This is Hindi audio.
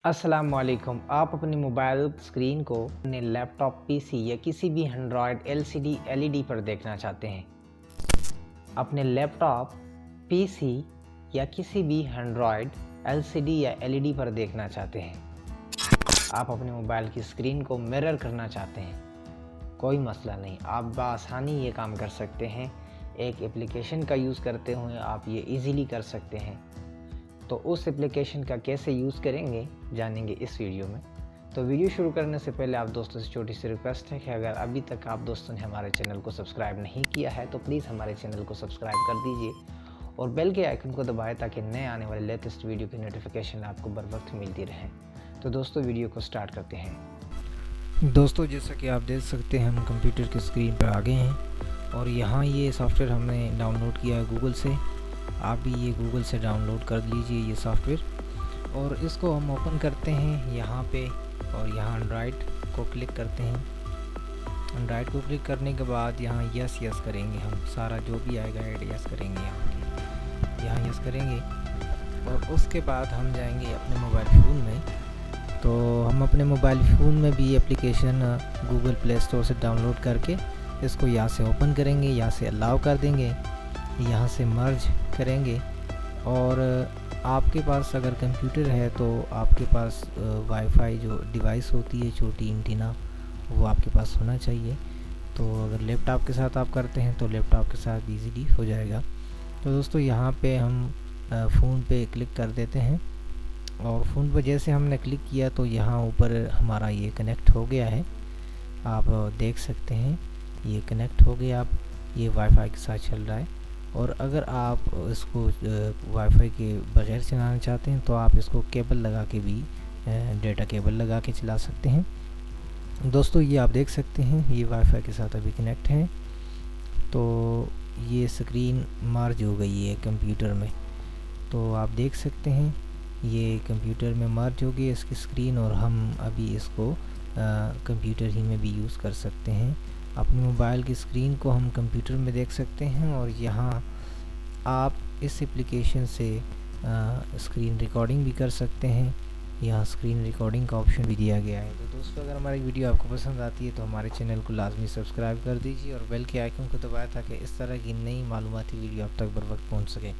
अस्सलाम वालेकुम। आप अपने मोबाइल स्क्रीन को अपने लैपटॉप, पीसी या किसी भी एंड्रॉयड एलसीडी, एलईडी पर देखना चाहते हैं। अपने लैपटॉप, पीसी या किसी भी एंड्रॉयड एलसीडी या एलईडी पर देखना चाहते हैं। आप अपने मोबाइल की स्क्रीन को मिरर करना चाहते हैं। कोई मसला नहीं, आप बआसानी ये काम कर सकते हैं। एक एप्लीकेशन का यूज़ करते हुए आप ये इजीली कर सकते हैं। तो उस एप्लीकेशन का कैसे यूज़ करेंगे जानेंगे इस वीडियो में। तो वीडियो शुरू करने से पहले आप दोस्तों से छोटी सी रिक्वेस्ट है कि अगर अभी तक आप दोस्तों ने हमारे चैनल को सब्सक्राइब नहीं किया है तो प्लीज़ हमारे चैनल को सब्सक्राइब कर दीजिए और बेल के आइकन को दबाएं ताकि नए आने वाले लेटेस्ट वीडियो की नोटिफिकेशन आपको बर वक्त मिलती रहे। तो दोस्तों वीडियो को स्टार्ट करते हैं। दोस्तों जैसा कि आप देख सकते हैं हम कंप्यूटर की स्क्रीन पर आ गए हैं और यहाँ ये सॉफ्टवेयर हमने डाउनलोड किया है गूगल से। आप भी ये गूगल से डाउनलोड कर लीजिए ये सॉफ्टवेयर और इसको हम ओपन करते हैं यहाँ पे और यहाँ एंड्रॉयड को क्लिक करते हैं। एंड्रॉयड को क्लिक करने के बाद यहाँ यस करेंगे, हम सारा जो भी आएगा ऐड यस करेंगे, यहाँ यस करेंगे और उसके बाद हम जाएंगे अपने मोबाइल फ़ोन में। तो हम अपने मोबाइल फ़ोन में भी एप्लीकेशन गूगल प्ले स्टोर से डाउनलोड करके इसको यहाँ से ओपन करेंगे, यहाँ से अलाउ कर देंगे, यहाँ से मर्ज करेंगे। और आपके पास अगर कंप्यूटर है तो आपके पास वाईफाई जो डिवाइस होती है छोटी एंटीना वो आपके पास होना चाहिए। तो अगर लैपटॉप के साथ आप करते हैं तो लैपटॉप के साथ इजीली हो जाएगा। तो दोस्तों यहाँ पे हम फ़ोन पे क्लिक कर देते हैं और फ़ोन पर जैसे हमने क्लिक किया तो यहाँ ऊपर हमारा ये कनेक्ट हो गया है, आप देख सकते हैं ये कनेक्ट हो गया। आप ये वाईफाई के साथ चल रहा है और अगर आप इसको वाईफाई के बगैर चलाना चाहते हैं तो आप इसको केबल लगा के भी डेटा केबल लगा के चला सकते हैं। दोस्तों ये आप देख सकते हैं ये वाईफाई के साथ अभी कनेक्ट है। तो ये स्क्रीन मर्ज हो गई है कंप्यूटर में, तो आप देख सकते हैं ये कंप्यूटर में मर्ज हो गई इसकी स्क्रीन और हम अभी इसको कंप्यूटर ही में भी यूज़ कर सकते हैं। अपने मोबाइल की स्क्रीन को हम कंप्यूटर में देख सकते हैं और यहाँ आप इस एप्लीकेशन से स्क्रीन रिकॉर्डिंग भी कर सकते हैं। यहाँ स्क्रीन रिकॉर्डिंग का ऑप्शन भी दिया गया है। तो दोस्तों अगर हमारी वीडियो आपको पसंद आती है तो हमारे चैनल को लाजमी सब्सक्राइब कर दीजिए और बेल के आइकन को दबाएं ताकि इस तरह की नई मालूमाती वीडियो आप तक बर वक्त पहुँच सके।